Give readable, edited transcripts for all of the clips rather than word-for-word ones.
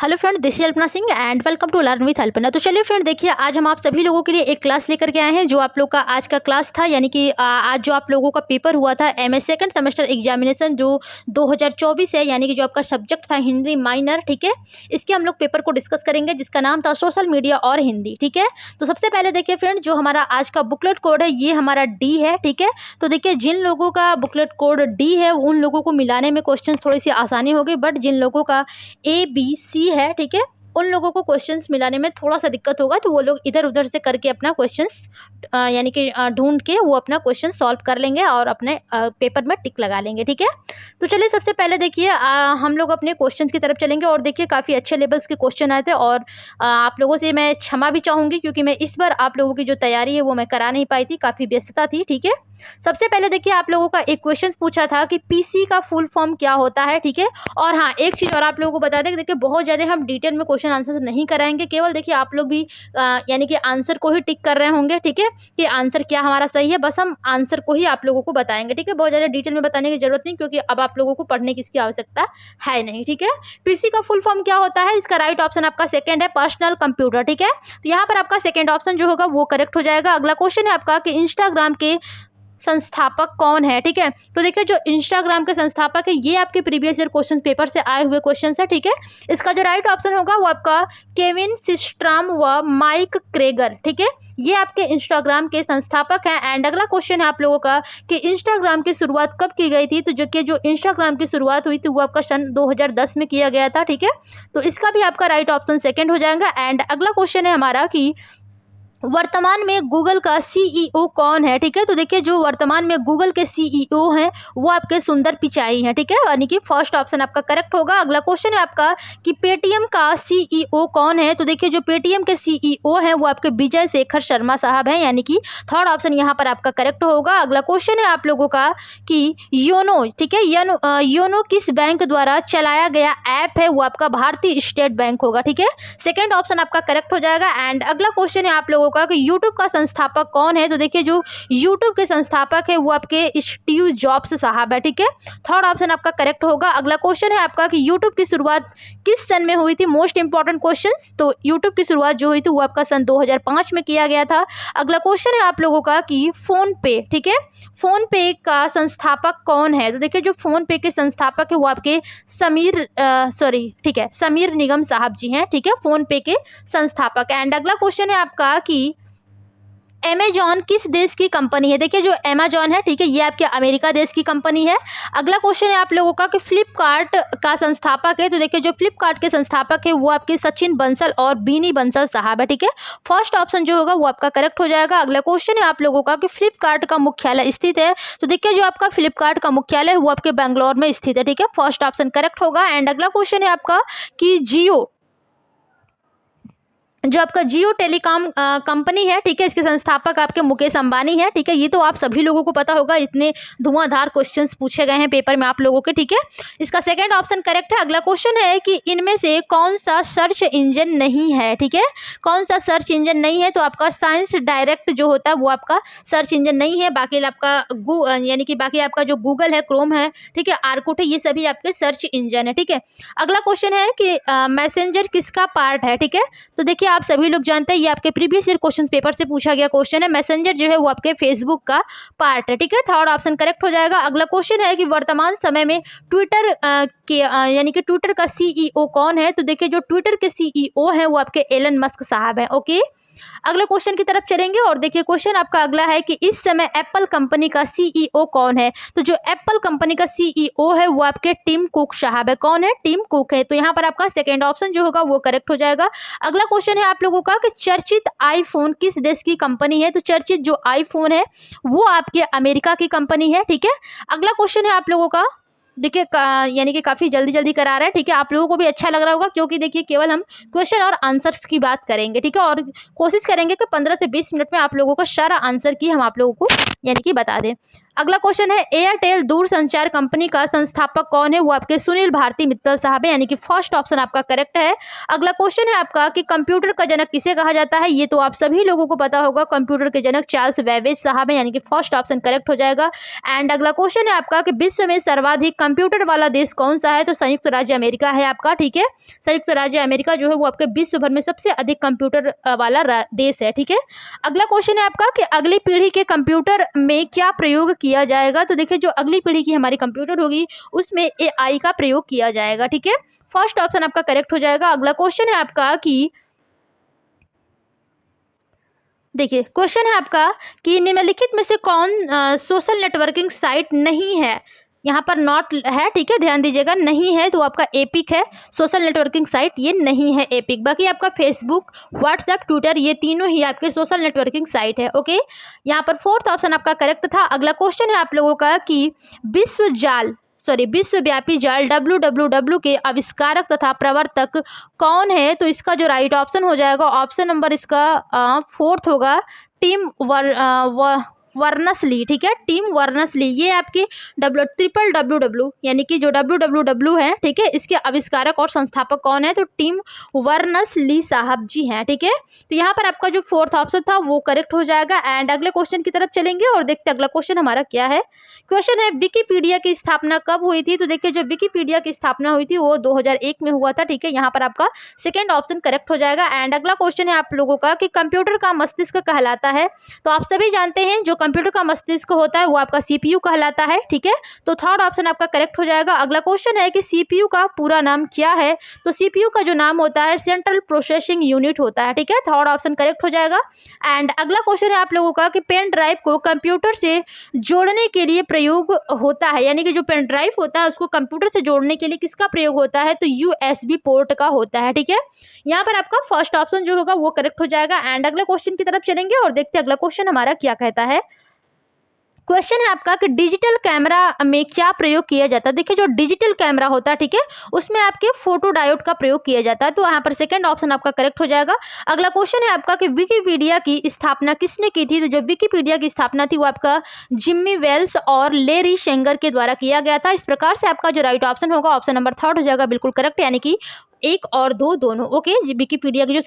Hello friend, this is Alpana Singh and welcome to learn with Alpana. तो चलिए friend, देखिए आज हम आप सभी लोगों के लिए एक क्लास लेकर के आए हैं जो आप लोग का आज का क्लास था, यानी कि आज जो आप लोगों का पेपर हुआ था एमए सेकंड सेमेस्टर एग्जामिनेशन जो 2024 है, यानी कि जो आपका सब्जेक्ट था हिंदी माइनर। ठीक है, इसके हम लोग पेपर को डिस्कस करेंगे जिसका नाम था सोशल मीडिया और हिंदी। ठीक है, तो सबसे पहले देखिए फ्रेंड, जो हमारा आज का बुकलेट कोड है ये हमारा डी है। ठीक है, तो देखिए जिन लोगों का बुकलेट कोड डी है उन लोगों को मिलाने में क्वेश्चन थोड़ी सी आसानी होगी, बट जिन लोगों का ABC है, ठीक है, उन लोगों को क्वेश्चंस मिलाने में थोड़ा सा दिक्कत होगा, तो वो लोग इधर उधर से करके अपना क्वेश्चंस यानी कि ढूंढ के वो अपना क्वेश्चन सॉल्व कर लेंगे और अपने पेपर में टिक लगा लेंगे। ठीक है, तो चलिए सबसे पहले देखिए हम लोग अपने क्वेश्चंस की तरफ चलेंगे और देखिए काफ़ी अच्छे लेवल्स के क्वेश्चन आए थे और आप लोगों से मैं क्षमा भी चाहूँगी क्योंकि मैं इस बार आप लोगों की जो तैयारी है वो मैं करा नहीं पाई थी, काफ़ी व्यस्तता थी। ठीक है, सबसे पहले देखिए आप लोगों का एक क्वेश्चन पूछा था कि पीसी का फुल फॉर्म क्या होता है। ठीक है, और हाँ एक चीज़ और आप लोगों को बता दें कि देखिए बहुत ज़्यादा हम डिटेल में क्वेश्चन आंसर नहीं कराएंगे, केवल देखिए आप लोग भी यानी कि आंसर को ही टिक कर रहे होंगे। ठीक है, कि आंसर क्या हमारा सही है, बस हम आंसर को ही आप लोगों को बताएंगे। ठीक है, बहुत ज़्यादा डिटेल में बताने की जरूरत नहीं क्योंकि अब आप लोगों को पढ़ने की इसकी आवश्यकता है नहीं। ठीक है, पीसी का फुल फॉर्म क्या होता है, इसका राइट ऑप्शन आपका सेकंड है, पर्सनल कंप्यूटर। ठीक है, तो यहाँ पर आपका सेकंड ऑप्शन जो होगा वो करेक्ट हो जाएगा। अगला क्वेश्चन है आपका कि इंस्टाग्राम के संस्थापक कौन है। ठीक है, तो देखिए जो इंस्टाग्राम के संस्थापक है ये आपके प्रीवियस ईयर क्वेश्चन पेपर से आए हुए क्वेश्चन है। ठीक है, इसका जो राइट ऑप्शन होगा वो आपका केविन सिस्ट्राम व माइक क्रेगर। ठीक है, ये आपके इंस्टाग्राम के संस्थापक हैं। एंड अगला क्वेश्चन है आप लोगों का कि इंस्टाग्राम की शुरुआत कब की गई थी, तो जो इंस्टाग्राम की शुरुआत हुई थी वो आपका सन 2010 में किया गया था। ठीक है, तो इसका भी आपका राइट ऑप्शन सेकंड हो जाएगा। एंड अगला क्वेश्चन है हमारा कि वर्तमान में गूगल का सीईओ कौन है। ठीक है, तो देखिए जो वर्तमान में गूगल के सीईओ हैं वो आपके सुंदर पिचाई हैं। ठीक है, यानी कि फर्स्ट ऑप्शन आपका करेक्ट होगा। अगला क्वेश्चन है आपका कि पेटीएम का सीईओ कौन है, तो देखिए जो पेटीएम के सीईओ हैं वो आपके विजय शेखर शर्मा साहब हैं, यानी कि थर्ड ऑप्शन यहाँ पर आपका करेक्ट होगा। अगला क्वेश्चन है आप लोगों का कि योनो, ठीक है, योनो किस बैंक द्वारा चलाया गया ऐप है, वो आपका भारतीय स्टेट बैंक होगा। ठीक है, सेकेंड ऑप्शन आपका करेक्ट हो जाएगा। एंड अगला क्वेश्चन है आप लोगों का कि यूट्यूब का संस्थापक कौन है, तो देखिए जो यूट्यूब के संस्थापक है वो आपके स्टीव जॉब्स साहब है। ठीक है, थर्ड ऑप्शन आपका करेक्ट होगा। अगला क्वेश्चन है आपका कि यूट्यूब की शुरुआत किस सन में हुई थी, मोस्ट इंपॉर्टेंट क्वेश्चन। तो यूट्यूब की शुरुआत जो हुई थी वो आपका सन 2005 में किया गया था। अगला क्वेश्चन है आप लोगों का कि फोन पे, ठीक है, फोन पे का संस्थापक कौन है, तो देखिए जो फोन पे के संस्थापक है वो आपके समीर निगम साहब जी हैं। ठीक है, फोन पे के संस्थापक। एंड अगला क्वेश्चन है आपका कि अमेजॉन किस देश की कंपनी है, देखिए जो अमेजॉन है, ठीक है, ये आपके अमेरिका देश की कंपनी है। अगला क्वेश्चन है आप लोगों का कि फ्लिपकार्ट का संस्थापक है, तो देखिए जो फ्लिपकार्ट के संस्थापक है वो आपके सचिन बंसल और बीनी बंसल साहब है। ठीक है, फर्स्ट ऑप्शन जो होगा वो आपका करेक्ट हो जाएगा। अगला क्वेश्चन है आप लोगों का कि फ्लिपकार्ट का मुख्यालय स्थित है, तो देखिए जो आपका फ्लिपकार्ट का मुख्यालय है वो आपके बेंगलोर में स्थित है। ठीक है, फर्स्ट ऑप्शन करेक्ट होगा। एंड अगला क्वेश्चन है आपका कि जियो, जो आपका जियो टेलीकॉम कंपनी है, ठीक है, इसके संस्थापक आपके मुकेश अंबानी है। ठीक है, ये तो आप सभी लोगों को पता होगा, इतने धुआंधार क्वेश्चंस पूछे गए हैं पेपर में आप लोगों के। ठीक है, इसका सेकंड ऑप्शन करेक्ट है। अगला क्वेश्चन है कि इनमें से कौन सा सर्च इंजन नहीं है। ठीक है, कौन सा सर्च इंजन नहीं है, तो आपका साइंस डायरेक्ट जो होता है वो आपका सर्च इंजन नहीं है। बाकी आपका यानी कि बाकी आपका जो गूगल है, क्रोम है, ठीक है, आर्कुट है, ये सभी आपके सर्च इंजन है। ठीक है, अगला क्वेश्चन है कि मैसेंजर किसका पार्ट है। ठीक है, तो देखिए आप सभी लोग जानते हैं ये आपके प्रीवियस ईयर क्वेश्चन पेपर से पूछा गया क्वेश्चन है, मैसेंजर जो है वो आपके फेसबुक का पार्ट है। ठीक है, थर्ड ऑप्शन करेक्ट हो जाएगा। अगला क्वेश्चन है कि वर्तमान समय में ट्विटर यानी कि ट्विटर का सीईओ कौन है, तो देखिए जो ट्विटर के सीईओ है वो आपके एलन मस्क साहब है। ओके, अगले क्वेश्चन की तरफ चलेंगे और देखिए क्वेश्चन आपका अगला है कि इस समय एप्पल कंपनी का सीईओ कौन है, तो जो एप्पल कंपनी का सीईओ है वो आपके टिम कुक साहब है। कौन है, टिम कुक है, तो यहाँ पर आपका सेकंड ऑप्शन जो होगा वो करेक्ट हो जाएगा। अगला क्वेश्चन है आप लोगों का कि चर्चित आईफोन किस देश की कंपनी है, तो चर्चित जो आईफोन है वो आपके अमेरिका की कंपनी है। ठीक है, अगला क्वेश्चन है आप लोगों का, देखिए यानी कि काफ़ी जल्दी जल्दी करा रहा है। ठीक है, आप लोगों को भी अच्छा लग रहा होगा क्योंकि देखिए केवल हम क्वेश्चन और आंसर्स की बात करेंगे। ठीक है, और कोशिश करेंगे कि 15 से 20 मिनट में आप लोगों का सारा आंसर की हम आप लोगों को यानी कि बता दें। अगला क्वेश्चन है एयरटेल दूरसंचार कंपनी का संस्थापक कौन है? वो आपके सुनील भारती मित्तल साहब है, यानी कि फर्स्ट ऑप्शन आपका करेक्ट है। अगला क्वेश्चन है आपका कि कंप्यूटर का जनक किसे कहा जाता है? ये तो आप सभी लोगों को पता होगा, कंप्यूटर के जनक चार्ल्स बेबेज साहब है, यानी कि फर्स्ट ऑप्शन करेक्ट हो जाएगा। एंड अगला क्वेश्चन है आपका कि विश्व में सर्वाधिक कंप्यूटर वाला देश कौन सा है? तो संयुक्त राज्य अमेरिका है आपका, ठीक है। संयुक्त राज्य अमेरिका जो है वो आपके विश्व भर में सबसे अधिक कंप्यूटर वाला देश है, ठीक है। अगला क्वेश्चन है आपका कि अगली पीढ़ी के कंप्यूटर में क्या प्रयोग किया जाएगा? तो देखिए जो अगली पीढ़ी की हमारी कंप्यूटर होगी उसमें एआई का प्रयोग किया जाएगा, ठीक है। फर्स्ट ऑप्शन आपका करेक्ट हो जाएगा। अगला क्वेश्चन है आपका कि देखिए क्वेश्चन है आपका कि निम्नलिखित में से कौन सोशल नेटवर्किंग साइट नहीं है? यहाँ पर नॉट है, ठीक है, ध्यान दीजिएगा, नहीं है तो आपका एपिक है। सोशल नेटवर्किंग साइट ये नहीं है एपिक। बाकी आपका फेसबुक, व्हाट्सएप, ट्विटर ये तीनों ही आपके सोशल नेटवर्किंग साइट है, ओके। यहाँ पर फोर्थ ऑप्शन आपका करेक्ट था। अगला क्वेश्चन है आप लोगों का कि विश्वव्यापी जाल WWW के आविष्कारक तथा प्रवर्तक कौन है? तो इसका जो राइट ऑप्शन हो जाएगा, ऑप्शन नंबर इसका फोर्थ होगा, टिम वर्नर्स-ली, ठीक है, टिम वर्नर्स-ली। ये आपकी WWW यानी कि जो WWW है, ठीक है, इसके आविष्कारक और संस्थापक कौन है? तो टिम वर्नर्स-ली साहब जी हैं, ठीक है। तो यहाँ पर आपका जो फोर्थ ऑप्शन था वो करेक्ट हो जाएगा। एंड अगले क्वेश्चन की तरफ चलेंगे और देखते हैं अगला क्वेश्चन हमारा क्या है। क्वेश्चन है विकिपीडिया की स्थापना कब हुई थी? तो देखिए जो विकिपीडिया की स्थापना हुई थी वो 2001 में हुआ था, ठीक है। यहाँ पर आपका सेकेंड ऑप्शन करेक्ट हो जाएगा। एंड अगला क्वेश्चन है आप लोगों का कि कंप्यूटर का मस्तिष्क कहलाता है? तो आप सभी जानते हैं जो कंप्यूटर का मस्तिष्क होता है वो आपका सीपीयू कहलाता है, ठीक है। तो थर्ड ऑप्शन आपका करेक्ट हो जाएगा। अगला क्वेश्चन है कि सीपीयू का पूरा नाम क्या है? तो सीपीयू का जो नाम होता है सेंट्रल प्रोसेसिंग यूनिट होता है, ठीक है। थर्ड ऑप्शन करेक्ट हो जाएगा। एंड अगला क्वेश्चन है आप लोगों का कि पेन ड्राइव को कंप्यूटर से जोड़ने के लिए प्रयोग होता है, यानी कि जो पेन ड्राइव होता है उसको कंप्यूटर से जोड़ने के लिए किसका प्रयोग होता है? तो यूएसबी पोर्ट का होता है, ठीक है। यहाँ पर आपका फर्स्ट ऑप्शन जो होगा वो करेक्ट हो जाएगा। एंड अगले क्वेश्चन की तरफ चलेंगे और देखते हैं अगला क्वेश्चन हमारा क्या कहता है। क्वेश्चन है आपका कि डिजिटल कैमरा में क्या प्रयोग किया जाता है? देखिए जो डिजिटल कैमरा होता है, ठीक है, उसमें आपके फोटो डायोड का प्रयोग किया जाता है। तो यहाँ पर सेकंड ऑप्शन आपका करेक्ट हो जाएगा। अगला क्वेश्चन है आपका कि विकिपीडिया की स्थापना किसने की थी? तो जो विकिपीडिया की स्थापना थी वो आपका जिम्मी वेल्स और लेरी शेंगर के द्वारा किया गया था। इस प्रकार से आपका जो राइट ऑप्शन होगा ऑप्शन नंबर थर्ड हो जाएगा, बिल्कुल करेक्ट, यानी कि एक और दो दोनों, ओके। विकिपीडिया की जो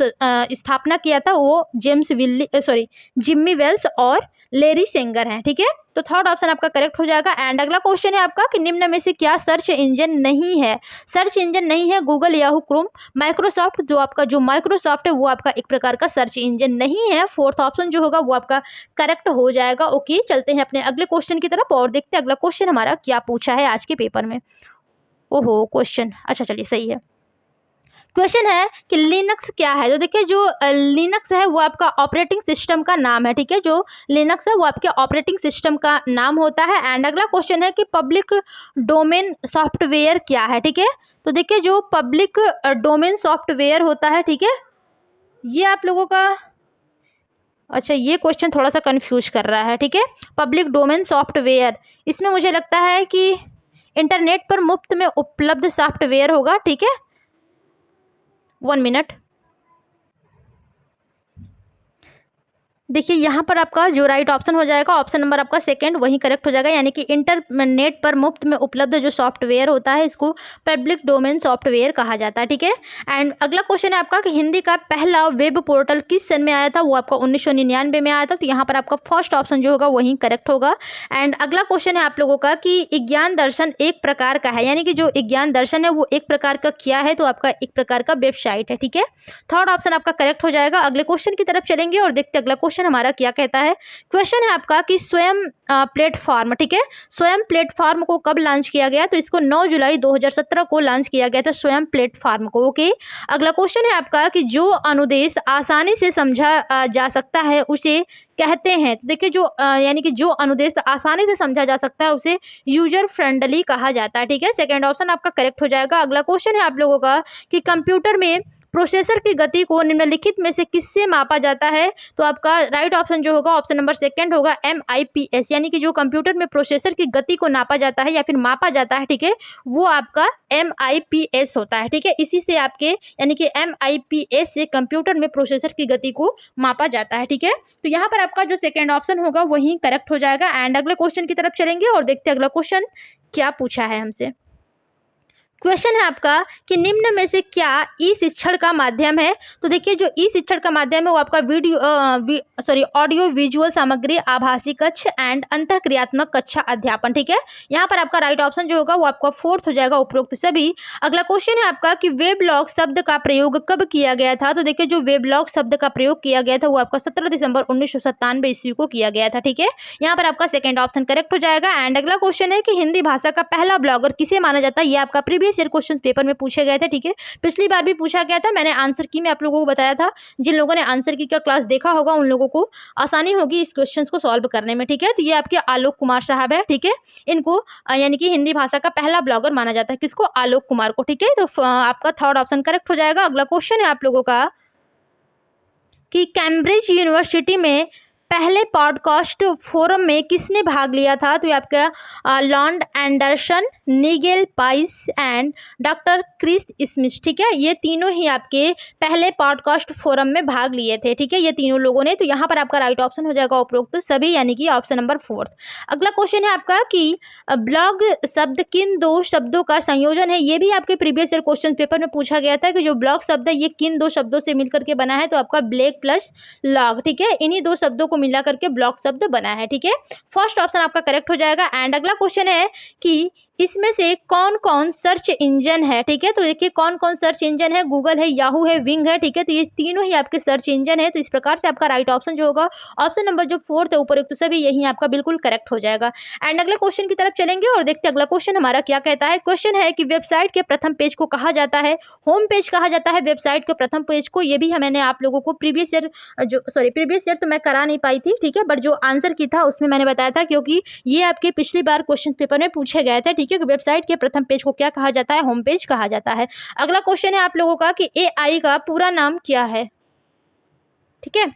स्थापना किया था वो जिम्मी वेल्स और लेरी सेंगर हैं, ठीक है। तो थर्ड ऑप्शन आपका करेक्ट हो जाएगा। एंड अगला क्वेश्चन है आपका कि निम्न में से क्या सर्च इंजन नहीं है? सर्च इंजन नहीं है गूगल, याहू, क्रोम, माइक्रोसॉफ्ट। जो माइक्रोसॉफ्ट है वो आपका एक प्रकार का सर्च इंजन नहीं है। फोर्थ ऑप्शन जो होगा वो आपका करेक्ट हो जाएगा, ओके। चलते हैं अपने अगले क्वेश्चन की तरफ और देखते हैं अगला क्वेश्चन हमारा क्या पूछा है आज के पेपर में। ओहो क्वेश्चन, अच्छा चलिए सही है। क्वेश्चन है कि लिनक्स क्या है? तो देखिए जो लिनक्स है वो आपका ऑपरेटिंग सिस्टम का नाम है, ठीक है। जो लिनक्स है वो आपके ऑपरेटिंग सिस्टम का नाम होता है। एंड अगला क्वेश्चन है कि पब्लिक डोमेन सॉफ्टवेयर क्या है, ठीक है। तो देखिए जो पब्लिक डोमेन सॉफ्टवेयर होता है, ठीक है, ये आप लोगों का, अच्छा ये क्वेश्चन थोड़ा सा कंफ्यूज कर रहा है, ठीक है। पब्लिक डोमेन सॉफ्टवेयर, इसमें मुझे लगता है कि इंटरनेट पर मुफ्त में उपलब्ध सॉफ्टवेयर होगा, ठीक है। 1 मिनट, देखिए यहाँ पर आपका जो राइट ऑप्शन हो जाएगा ऑप्शन नंबर आपका सेकंड वही करेक्ट हो जाएगा, यानी कि इंटरनेट पर मुफ्त में उपलब्ध जो सॉफ्टवेयर होता है इसको पब्लिक डोमेन सॉफ्टवेयर कहा जाता है, ठीक है। एंड अगला क्वेश्चन है आपका कि हिंदी का पहला वेब पोर्टल किस सन में आया था? वो आपका 1999 में आया था। तो यहाँ पर आपका फर्स्ट ऑप्शन जो होगा वही करेक्ट होगा। एंड अगला क्वेश्चन है आप लोगों का कि ज्ञान दर्शन एक प्रकार का है, यानी कि जो ज्ञान दर्शन है वो एक प्रकार का क्या है? तो आपका एक प्रकार का वेबसाइट है, ठीक है। थर्ड ऑप्शन आपका करेक्ट हो जाएगा। अगले क्वेश्चन की तरफ चलेंगे और देखते हैं अगला क्वेश्चन हमारा क्या कहता है। क्वेश्चन है आपका कि स्वयं प्लेटफॉर्म, ठीक है, स्वयं प्लेटफॉर्म को कब लॉन्च किया गया? तो इसको 9 जुलाई 2017 को लॉन्च किया गया था स्वयं प्लेटफॉर्म को, ओके। अगला क्वेश्चन है आपका कि जो अनुदेश आसानी से समझा जा सकता है उसे कहते हैं। देखिए जो यानी कि जो अनुदेश आसानी से समझा जा सकता है उसे यूजर फ्रेंडली कहा जाता है, ठीक है। सेकंड ऑप्शन आपका करेक्ट हो जाएगा। अगला क्वेश्चन है आप लोगों का कि कंप्यूटर में प्रोसेसर की गति को निम्नलिखित में से किससे मापा जाता है? तो आपका राइट ऑप्शन जो होगा ऑप्शन नंबर सेकंड होगा MIPS, यानी कि जो कंप्यूटर में प्रोसेसर की गति को नापा जाता है या फिर मापा जाता है, ठीक है, वो आपका MIPS होता है, ठीक है। इसी से आपके यानी कि MIPS से कंप्यूटर में प्रोसेसर की गति को मापा जाता है, ठीक है। तो यहाँ पर आपका जो सेकंड ऑप्शन होगा वही करेक्ट हो जाएगा। एंड अगले क्वेश्चन की तरफ चलेंगे और देखते हैं अगला क्वेश्चन क्या पूछा है हमसे। क्वेश्चन है आपका कि निम्न में से क्या ई शिक्षण का माध्यम है? तो देखिए जो ई शिक्षण का माध्यम है वो आपका ऑडियो विजुअल सामग्री, आभासी कक्ष एंड अंतःक्रियात्मक कक्षा अध्यापन, ठीक है। यहाँ पर आपका राइट ऑप्शन जो होगा वो आपका फोर्थ हो जाएगा, उपरोक्त सभी। अगला क्वेश्चन है आपका कि वेबलॉग शब्द का प्रयोग कब किया गया था? तो देखिए जो वेबलॉग शब्द का प्रयोग किया गया था वो आपका 17 दिसंबर 1997 ईस्वी को किया गया था, ठीक है। यहाँ पर आपका सेकंड ऑप्शन करेक्ट हो जाएगा। एंड अगला क्वेश्चन है कि हिंदी भाषा का पहला ब्लॉगर किसे माना जाता है? ये आपका प्रीवियस ईयर क्वेश्चन पेपर में पूछे गए थे, ठीक है। पिछली बार भी पूछा गया था, मैंने आंसर की में आप लोगों को बताया था। जिन लोगों ने आंसर की का क्लास देखा होगा उन लोगों को आसानी होगी इस क्वेश्चन को सॉल्व करने में, ठीक है। तो ये आपके आलोक कुमार साहब है, ठीक है। इनको यानी कि हिंदी भाषा का पहला ब्लॉगर माना जाता है, किसको? आलोक कुमार को, ठीक है। तो आपका थर्ड ऑप्शन करेक्ट हो जाएगा। अगला क्वेश्चन है आप लोगों का कि कैम्ब्रिज यूनिवर्सिटी में पहले पॉडकास्ट फोरम में किसने भाग लिया था? तो ये आपका लॉन्ड एंडरसन, निगेल पाइस एंड डॉक्टर क्रिस स्मिथ, ठीक है। ये तीनों ही आपके पहले पॉडकास्ट फोरम में भाग लिए थे, ठीक है, ये तीनों लोगों ने। तो यहाँ पर आपका राइट ऑप्शन हो जाएगा उपरोक्त सभी, यानी कि ऑप्शन नंबर फोर्थ। अगला क्वेश्चन है आपका कि ब्लॉग शब्द किन दो शब्दों का संयोजन है? ये भी आपके प्रीवियस ईयर क्वेश्चन पेपर में पूछा गया था कि जो ब्लॉग शब्द है ये किन दो शब्दों से मिलकर के बना है? तो आपका ब्लैक प्लस लॉग, ठीक है, इन्हीं दो शब्दों को मिला करके ब्लॉग शब्द बना है, ठीक है। फर्स्ट ऑप्शन आपका करेक्ट हो जाएगा। एंड अगला क्वेश्चन है कि इसमें से कौन कौन सर्च इंजन है? ठीक है, तो देखिए कौन कौन सर्च इंजन है, गूगल है, याहू है, विंग है, ठीक है। तो ये तीनों ही आपके सर्च इंजन है। तो इस प्रकार से आपका राइट ऑप्शन जो होगा ऑप्शन नंबर जो फोर्थ है उपरोक्त सभी, यही आपका बिल्कुल करेक्ट हो जाएगा। एंड अगले क्वेश्चन की तरफ चलेंगे और देखते हैं अगला क्वेश्चन हमारा क्या कहता है। क्वेश्चन है कि वेबसाइट के प्रथम पेज को कहा जाता है होम पेज कहा जाता है वेबसाइट के प्रथम पेज को। ये भी मैंने आप लोगों को प्रीवियस ईयर तो मैं करा नहीं पाई थी, ठीक है, बट जो आंसर की था उसमें मैंने बताया था, क्योंकि ये आपके पिछली बार क्वेश्चन पेपर में पूछे गए थे, ठीक है। वेबसाइट के प्रथम पेज को क्या कहा जाता है? होम पेज कहा जाता है। अगला क्वेश्चन है आप लोगों का कि एआई का पूरा नाम क्या है? ठीक है,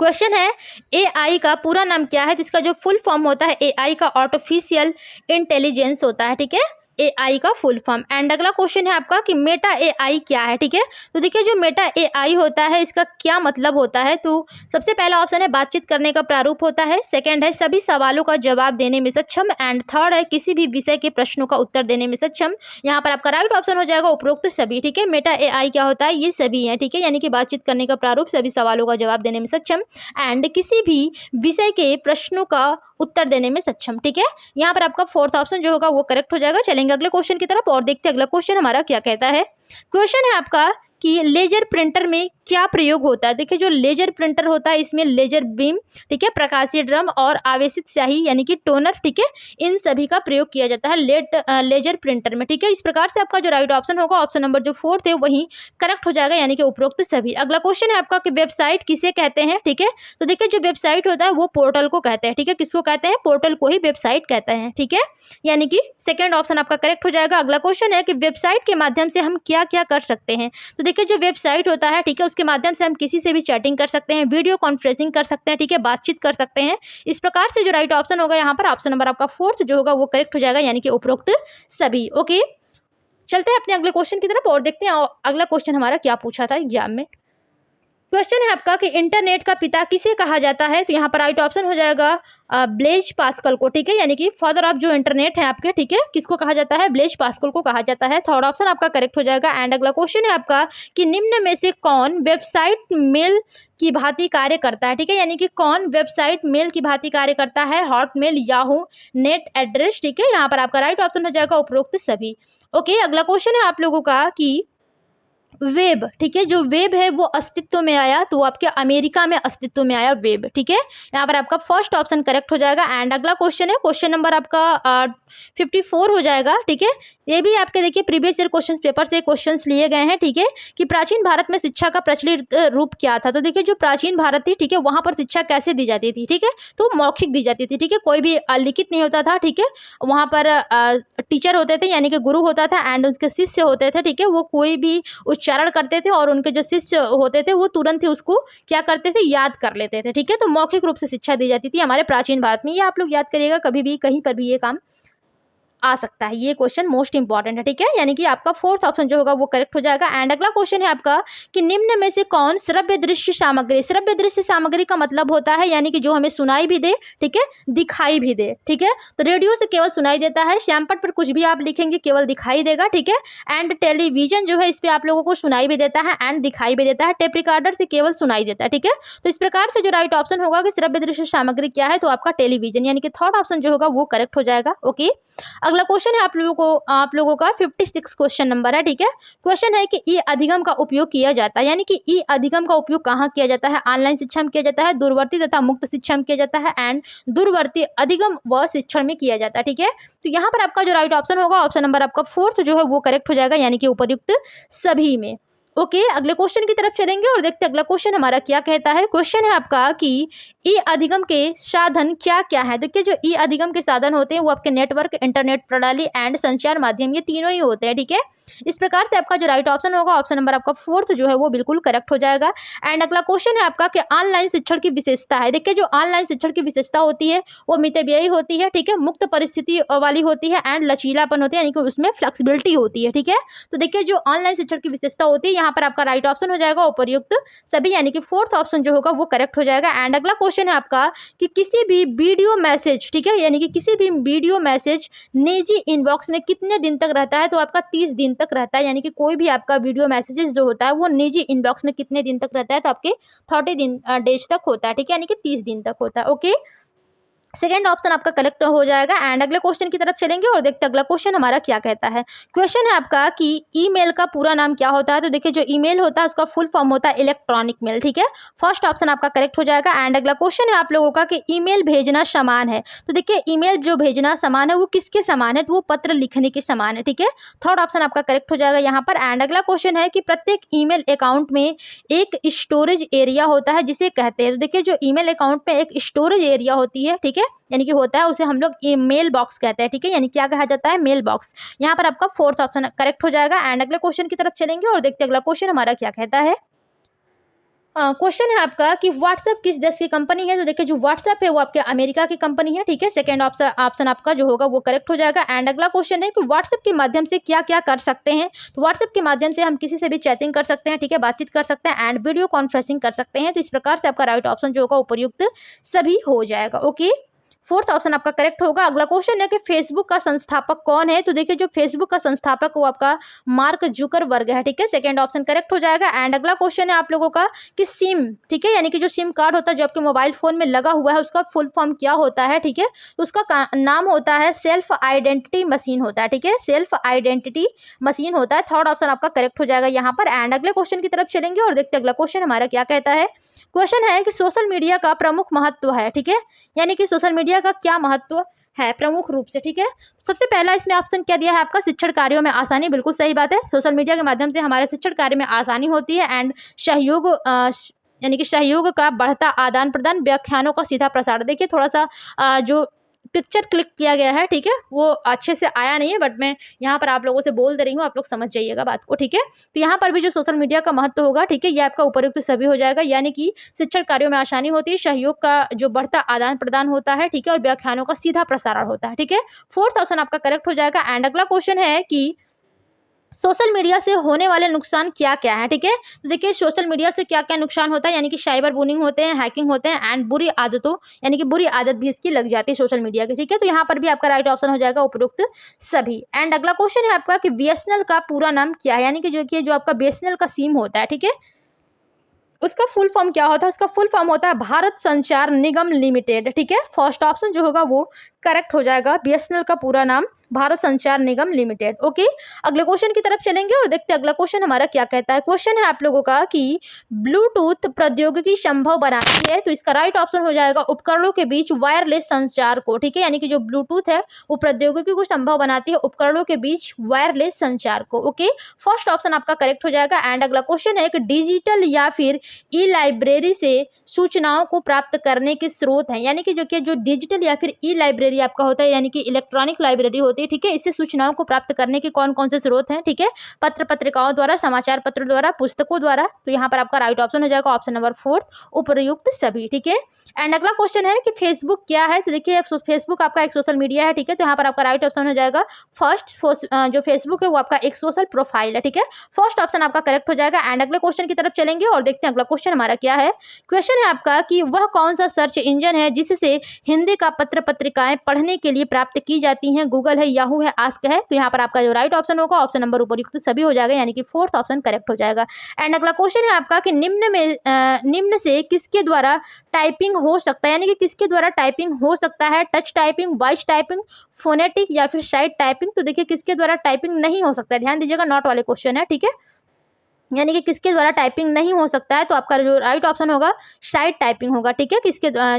क्वेश्चन है एआई का पूरा नाम क्या है? तो इसका जो फुल फॉर्म होता है एआई का आर्टिफिशियल इंटेलिजेंस होता है, ठीक है, एआई का फुल फॉर्म। एंड अगला क्वेश्चन है आपका कि मेटा एआई क्या है? ठीक है, तो देखिए जो मेटा एआई होता है इसका क्या मतलब होता है? तो सबसे पहला ऑप्शन है बातचीत करने का प्रारूप होता है, सेकंड है सभी सवालों का जवाब देने में सक्षम, एंड थर्ड है किसी भी विषय के प्रश्नों का उत्तर देने में सक्षम। यहाँ पर आपका राइट ऑप्शन हो जाएगा उपरोक्त सभी, ठीक है। मेटा एआई क्या होता है? ये सभी है, ठीक है, यानी कि बातचीत करने का प्रारूप, सभी सवालों का जवाब देने में सक्षम एंड किसी भी विषय के प्रश्नों का उत्तर देने में सक्षम, ठीक है। यहाँ पर आपका फोर्थ ऑप्शन जो होगा वो करेक्ट हो जाएगा। चलेंगे अगले क्वेश्चन की तरफ और देखते हैं अगला क्वेश्चन हमारा क्या कहता है। क्वेश्चन है आपका कि लेजर प्रिंटर में क्या प्रयोग होता है? देखिए जो लेजर प्रिंटर होता है इसमें लेजर बीम, ठीक है, प्रकाशीय ड्रम और आवेशित स्याही यानी कि टोनर, ठीक है, इन सभी का प्रयोग किया जाता है लेजर प्रिंटर में, ठीक है। इस प्रकार से आपका जो राइट ऑप्शन होगा ऑप्शन नंबर जो फोर्थ है वही करेक्ट हो जाएगा, यानी कि उपरोक्त सभी। अगला क्वेश्चन है आपका कि वेबसाइट किसे कहते हैं? ठीक है, तो देखिए जो वेबसाइट होता है वो पोर्टल को कहते हैं, ठीक है, किसको कहते हैं? पोर्टल को ही वेबसाइट कहते हैं, ठीक है, यानी कि सेकंड ऑप्शन आपका करेक्ट हो जाएगा। अगला क्वेश्चन है कि वेबसाइट के माध्यम से हम क्या क्या कर सकते हैं? तो देखिए जो वेबसाइट होता है, ठीक है, उसके माध्यम से हम किसी से भी चैटिंग कर सकते हैं, वीडियो कॉन्फ्रेंसिंग कर सकते हैं, ठीक है, बातचीत कर सकते हैं। इस प्रकार से जो राइट ऑप्शन होगा यहाँ पर ऑप्शन नंबर आपका फोर्थ जो होगा वो करेक्ट हो जाएगा, यानी कि उपरोक्त सभी। ओके, चलते हैं अपने अगले क्वेश्चन की तरफ और देखते हैं अगला क्वेश्चन हमारा क्या पूछा था एग्जाम में। क्वेश्चन है आपका कि इंटरनेट का पिता किसे कहा जाता है? तो यहाँ पर राइट ऑप्शन हो जाएगा ब्लेज पास्कल को, ठीक है, यानी कि फादर ऑफ जो इंटरनेट है आपके, ठीक है, किसको कहा जाता है? ब्लेज पास्कल को कहा जाता है। थर्ड ऑप्शन आपका करेक्ट हो जाएगा। एंड अगला क्वेश्चन है आपका कि निम्न में से कौन वेबसाइट मेल की भांति कार्य करता है? ठीक है, यानी कि कौन वेबसाइट मेल की भांति कार्य करता है? हॉटमेल, याहू, नेट एड्रेस, ठीक है, यहाँ पर आपका राइट ऑप्शन हो जाएगा उपरोक्त सभी। ओके, अगला क्वेश्चन है आप लोगों का कि वेब, ठीक है, जो वेब है वो अस्तित्व में आया तो आपके अमेरिका में अस्तित्व में आया वेब, ठीक है, यहाँ पर आपका फर्स्ट ऑप्शन करेक्ट हो जाएगा। एंड अगला क्वेश्चन है क्वेश्चन नंबर आपका 54 हो जाएगा, ठीक है, ये भी आपके देखिए प्रीवियस ईयर क्वेश्चन पेपर से क्वेश्चंस लिए गए हैं, ठीक है, कि प्राचीन भारत में शिक्षा का प्रचलित रूप क्या था? तो देखिए जो प्राचीन भारत थी, ठीक है, वहां पर शिक्षा कैसे दी जाती थी? ठीक है, तो मौखिक दी जाती थी, ठीक है, कोई भी लिखित नहीं होता था, ठीक है, वहां पर टीचर होते थे यानी कि गुरु होता था एंड उसके शिष्य होते थे, ठीक है, वो कोई भी उच्चारण करते थे और उनके जो शिष्य होते थे वो तुरंत ही उसको क्या करते थे, याद कर लेते थे। ठीक है, तो मौखिक रूप से शिक्षा दी जाती थी हमारे प्राचीन भारत में। ये आप लोग याद करिएगा, कभी भी कहीं पर भी ये काम आ सकता है। ये क्वेश्चन मोस्ट इंपॉर्टेंट है। ठीक है, यानी कि आपका फोर्थ ऑप्शन जो होगा वो करेक्ट हो जाएगा। एंड अगला क्वेश्चन है आपका कि निम्न में से कौन श्रव्य दृश्य सामग्री, श्रव्य दृश्य सामग्री का मतलब होता है यानी कि जो हमें सुनाई भी दे, ठीक है, दिखाई भी दे। ठीक है, तो रेडियो से केवल सुनाई देता है, श्यामपट पर कुछ भी आप लिखेंगे केवल दिखाई देगा। ठीक है, एंड टेलीविजन जो है इस पे आप लोगों को सुनाई भी देता है एंड दिखाई भी देता है, टेप रिकॉर्डर से केवल सुनाई देता है। ठीक है, तो इस प्रकार से जो राइट ऑप्शन होगा कि श्रव्य दृश्य सामग्री क्या है, तो आपका टेलीविजन यानी कि थर्ड ऑप्शन जो होगा वो करेक्ट हो जाएगा। ओके, अगला क्वेश्चन है आप लोगों का 56 क्वेश्चन नंबर है। ठीक है, क्वेश्चन है कि ई अधिगम का उपयोग किया जाता है, यानी कि ई अधिगम का उपयोग कहाँ किया जाता है? ऑनलाइन शिक्षा में किया जाता है, दूरवर्ती तथा मुक्त शिक्षा में किया जाता है एंड दूरवर्ती अधिगम व शिक्षण में किया जाता है। ठीक है, तो यहाँ पर आपका जो राइट ऑप्शन होगा ऑप्शन नंबर आपका फोर्थ जो है वो करेक्ट हो जाएगा, यानी कि उपयुक्त सभी में। ओके, अगले क्वेश्चन की तरफ चलेंगे और देखते हैं अगला क्वेश्चन हमारा क्या कहता है। क्वेश्चन है आपका कि ई अधिगम के साधन क्या क्या है? देखिए, जो ई अधिगम के साधन होते हैं वो आपके नेटवर्क, इंटरनेट प्रणाली एंड संचार माध्यम, ये तीनों ही होते हैं। ठीक है, इस प्रकार से आपका जो राइट ऑप्शन होगा ऑप्शन नंबर आपका फोर्थ जो है वो बिल्कुल करेक्ट हो जाएगा। एंड अगला क्वेश्चन है आपका कि ऑनलाइन शिक्षण की विशेषता है। देखिए, जो ऑनलाइन शिक्षण की विशेषता होती है वो मितव्ययी होती है। ठीक है, मुक्त परिस्थिति वाली होती है एंड लचीलापन होती है, यानी कि उसमें फ्लेक्सिबिलिटी होती है। ठीक है, तो देखिए जो ऑनलाइन शिक्षण की विशेषता होती है यहाँ पर आपका राइट ऑप्शन हो जाएगा उपयुक्त सभी, यानी कि फोर्थ ऑप्शन जो होगा वो करेक्ट हो जाएगा। एंड अगला क्वेश्चन है आपका कि किसी भी वीडियो मैसेज, ठीक है, यानी कि किसी भी वीडियो मैसेज निजी इनबॉक्स में कितने दिन तक रहता है? तो आपका 30 दिन तक रहता है, यानी कि कोई भी आपका वीडियो मैसेजेस जो होता है वो निजी इनबॉक्स में कितने दिन तक रहता है? तो आपके 30 डेज तक होता है। ठीक है, यानी कि 30 दिन तक होता है। ओके, सेकेंड ऑप्शन आपका करेक्ट हो जाएगा। एंड अगले क्वेश्चन की तरफ चलेंगे और देखते हैं अगला क्वेश्चन हमारा क्या कहता है। क्वेश्चन है आपका कि ईमेल का पूरा नाम क्या होता है? तो देखिए, जो ईमेल होता है उसका फुल फॉर्म होता है इलेक्ट्रॉनिक मेल। ठीक है, फर्स्ट ऑप्शन आपका करेक्ट हो जाएगा। एंड अगला क्वेश्चन है आप लोगों का कि ईमेल भेजना समान है। तो देखिए, ईमेल जो भेजना समान है वो किसके समान है? तो वो पत्र लिखने के समान है। ठीक है, थर्ड ऑप्शन आपका करेक्ट हो जाएगा यहाँ पर। एंड अगला क्वेश्चन है कि प्रत्येक ईमेल अकाउंट में एक स्टोरेज एरिया होता है जिसे कहते हैं। तो देखिए, जो ईमेल अकाउंट में एक स्टोरेज एरिया होती है, ठीक है, यानी कि होता है, उसे हम लोग मेल बॉक्स कहते हैं। ठीक है, यानी क्या कहा जाता है? Mail box. यहाँ पर आपका फोर्थ ऑप्शन करेक्ट हो जाएगा। एंड अगले क्वेश्चन की तरफ चलेंगे और देखते हैं अगला क्वेश्चन हमारा क्या कहता है। क्वेश्चन है आपका कि व्हाट्सएप किस देश की कंपनी है? तो देखिए, जो व्हाट्सएप है वो आपके अमेरिका की कंपनी है। ठीक है, सेकंड ऑप्शन आपका जो होगा वो करेक्ट हो जाएगा। एंड अगला क्वेश्चन है कि व्हाट्सएप के माध्यम से क्या क्या कर सकते हैं? तो व्हाट्सएप के माध्यम से हम किसी से भी चैटिंग कर सकते हैं, ठीक है, बातचीत कर सकते हैं एंड वीडियो कॉन्फ्रेंसिंग कर सकते हैं। तो इस प्रकार से आपका राइट ऑप्शन जो होगा उपयुक्त सभी हो जाएगा। ओके, फोर्थ ऑप्शन आपका करेक्ट होगा। अगला क्वेश्चन है कि फेसबुक का संस्थापक कौन है? तो देखिए, जो फेसबुक का संस्थापक वो आपका मार्क जुकरबर्ग है। ठीक है, सेकंड ऑप्शन करेक्ट हो जाएगा। एंड अगला क्वेश्चन है आप लोगों का कि सिम, ठीक है, यानी कि जो सिम कार्ड होता है जो आपके मोबाइल फोन में लगा हुआ है उसका फुल फॉर्म क्या होता है? ठीक है, तो उसका नाम होता है सेल्फ आइडेंटिटी मशीन होता है। ठीक है, सेल्फ आइडेंटिटी मशीन होता है। थर्ड ऑप्शन आपका करेक्ट हो जाएगा यहाँ पर। एंड अगले क्वेश्चन की तरफ चलेंगे और देखते हैं अगला क्वेश्चन हमारा क्या कहता है। क्वेश्चन है कि सोशल मीडिया का प्रमुख महत्व है। ठीक है, यानी कि सोशल मीडिया का क्या महत्व है प्रमुख रूप से? ठीक है, सबसे पहला इसमें ऑप्शन क्या दिया है आपका? शिक्षण कार्यों में आसानी। बिल्कुल सही बात है, सोशल मीडिया के माध्यम से हमारे शिक्षण कार्य में आसानी होती है एंड सहयोग यानी कि सहयोग का बढ़ता आदान प्रदान, व्याख्यानों का सीधा प्रसार। देखिए, थोड़ा सा जो पिक्चर क्लिक किया गया है, ठीक है, वो अच्छे से आया नहीं है, बट मैं यहाँ पर आप लोगों से बोल दे रही हूँ, आप लोग समझ जाइएगा बात को। ठीक है, तो यहाँ पर भी जो सोशल मीडिया का महत्व होगा, ठीक है, ये आपका उपयुक्त सभी हो जाएगा, यानी कि शिक्षण कार्यों में आसानी होती है, सहयोग का जो बढ़ता आदान प्रदान होता है, ठीक है, और व्याख्यानों का सीधा प्रसारण होता है। ठीक है, फोर्थ ऑप्शन आपका करेक्ट हो जाएगा। एंड अगला क्वेश्चन है कि सोशल मीडिया से होने वाले नुकसान क्या क्या है? ठीक है, तो देखिए, सोशल मीडिया से क्या क्या नुकसान होता है, यानी कि साइबर बुलिंग होते हैं, हैकिंग होते हैं एंड बुरी आदतों, यानी कि बुरी आदत भी इसकी लग जाती है सोशल मीडिया की। ठीक है, तो यहाँ पर भी आपका राइट ऑप्शन हो जाएगा उपयुक्त सभी। एंड अगला क्वेश्चन है आपका कि बीएसएनएल का पूरा नाम क्या है? यानी कि जो आपका बीएसएनएल का सिम होता है, ठीक है, उसका फुल फॉर्म क्या होता है? उसका फुल फॉर्म होता है भारत संचार निगम लिमिटेड। ठीक है, फर्स्ट ऑप्शन जो होगा वो करेक्ट हो जाएगा। बीएसएनएल का पूरा नाम भारत संचार निगम लिमिटेड। ओके, अगले क्वेश्चन की तरफ चलेंगे और देखते हैं अगला क्वेश्चन हमारा क्या कहता है। क्वेश्चन है आप लोगों का कि ब्लूटूथ प्रौद्योगिकी संभव बनाती है। तो इसका राइट ऑप्शन हो जाएगा उपकरणों के बीच वायरलेस संचार को। ठीक है, यानी कि जो ब्लूटूथ है वो प्रौद्योगिकी को संभव बनाती है उपकरणों के बीच वायरलेस संचार को। ओके, फर्स्ट ऑप्शन आपका करेक्ट हो जाएगा। एंड अगला क्वेश्चन है कि डिजिटल या फिर ई लाइब्रेरी से सूचनाओं को प्राप्त करने के स्रोत हैं, यानी कि जो डिजिटल या फिर ई लाइब्रेरी आपका होता है, यानी कि इलेक्ट्रॉनिक लाइब्रेरी होती होती है, ठीक है। इससे सूचनाओं को प्राप्त करने के कौन-कौन से स्रोत हैं, ठीक है। पत्र-पत्रिकाओं द्वारा, समाचार पत्रों द्वारा, पुस्तकों द्वारा। तो यहाँ पर आपका राइट ऑप्शन हो जाएगा ऑप्शन नंबर 4 उपयुक्त सभी, ठीक है। एंड अगला क्वेश्चन है कि फेसबुक क्या है? तो देखिए फेसबुक आपका एक सोशल मीडिया है, ठीक है। तो यहाँ पर आपका राइट ऑप्शन हो जाएगा फर्स्ट जो फेसबुक है वो आपका एक सोशल प्रोफाइल है, ठीक है। फर्स्ट ऑप्शन आपका करेक्ट हो जाएगा। एंड अगले क्वेश्चन की तरफ चलेंगे और देखते हैं अगला क्वेश्चन हमारा क्या है। क्वेश्चन है आपका कि वह कौन सा सर्च इंजन है जिससे हिंदी का पत्र पत्रिकाएं पढ़ने के लिए प्राप्त की जाती हैं? गूगल है, याहू है, आस्क है। तो यहाँ पर आपका जो राइट ऑप्शन होगा ऑप्शन नंबर उपयुक्त सभी हो जाएगा, यानी कि फोर्थ ऑप्शन करेक्ट हो जाएगा। एंड अगला क्वेश्चन है आपका कि निम्न से किसके द्वारा टाइपिंग हो सकता है, यानी कि किसके द्वारा टाइपिंग हो सकता है? Touch typing, voice typing, phonetic या फिर साइट टाइपिंग। तो देखिए किसके द्वारा टाइपिंग नहीं हो सकता है, ध्यान दीजिएगा, नॉट वाले क्वेश्चन है, ठीक है। यानी कि किसके द्वारा टाइपिंग नहीं हो सकता है, तो आपका जो राइट ऑप्शन होगा साइड टाइपिंग होगा, ठीक है।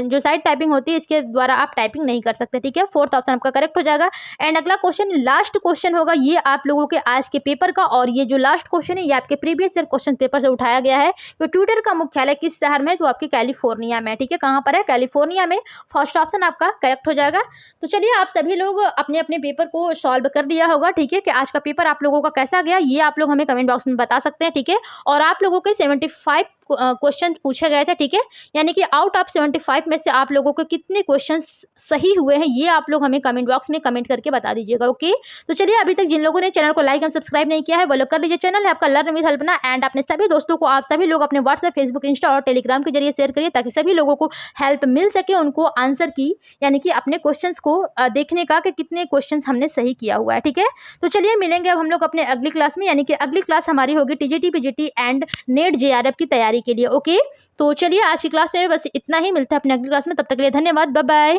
जो साइड टाइपिंग होती है इसके द्वारा आप टाइपिंग नहीं कर सकते, ठीक है। फोर्थ ऑप्शन आपका करेक्ट हो जाएगा। एंड अगला क्वेश्चन लास्ट क्वेश्चन होगा ये आप लोगों के आज के पेपर का, और ये जो लास्ट क्वेश्चन है ये आपके प्रीवियस ईयर क्वेश्चन पेपर से उठाया गया है। तो ट्विटर का मुख्यालय किस शहर में? तो आपके कैलिफोर्निया में, ठीक है। कहाँ पर है? कैलिफोर्निया में। फर्स्ट ऑप्शन आपका करेक्ट हो जाएगा। तो चलिए आप सभी लोग अपने अपने पेपर को सॉल्व कर लिया होगा, ठीक है। कि आज का पेपर आप लोगों का कैसा गया ये आप लोग हमें कमेंट बॉक्स में बता सकते हैं, ठीक है। और आप लोगों के 75 क्वेश्चन पूछे गए थे, ठीक है। यानी कि आउट ऑफ 75 में से आप लोगों के कितने क्वेश्चन सही हुए हैं ये आप लोग हमें कमेंट बॉक्स में कमेंट करके बता दीजिएगा, ओके। तो चलिए अभी तक जिन लोगों ने चैनल को लाइक एंड सब्सक्राइब नहीं किया है वो लोग कर लीजिए। चैनल है आपका लर्न विद हेल्पना, एंड अपने सभी दोस्तों को आप सभी लोग अपने व्हाट्सएप, फेसबुक, इंस्टा और टेलीग्राम के जरिए शेयर करिए ताकि सभी लोगों को हेल्प मिल सके, उनको आंसर की यानी कि अपने क्वेश्चन को देखने का कि कितने क्वेश्चन हमने सही किया हुआ है, ठीक है। तो चलिए मिलेंगे अब हम लोग अपने अगली क्लास में, यानी कि अगली क्लास हमारी होगी TGT, PGT and net JRF की तैयारी के लिए, ओके। तो चलिए आज की क्लास में बस इतना ही, मिलते हैं अपने अगली क्लास में, तब तक के लिए धन्यवाद, बाय बाय।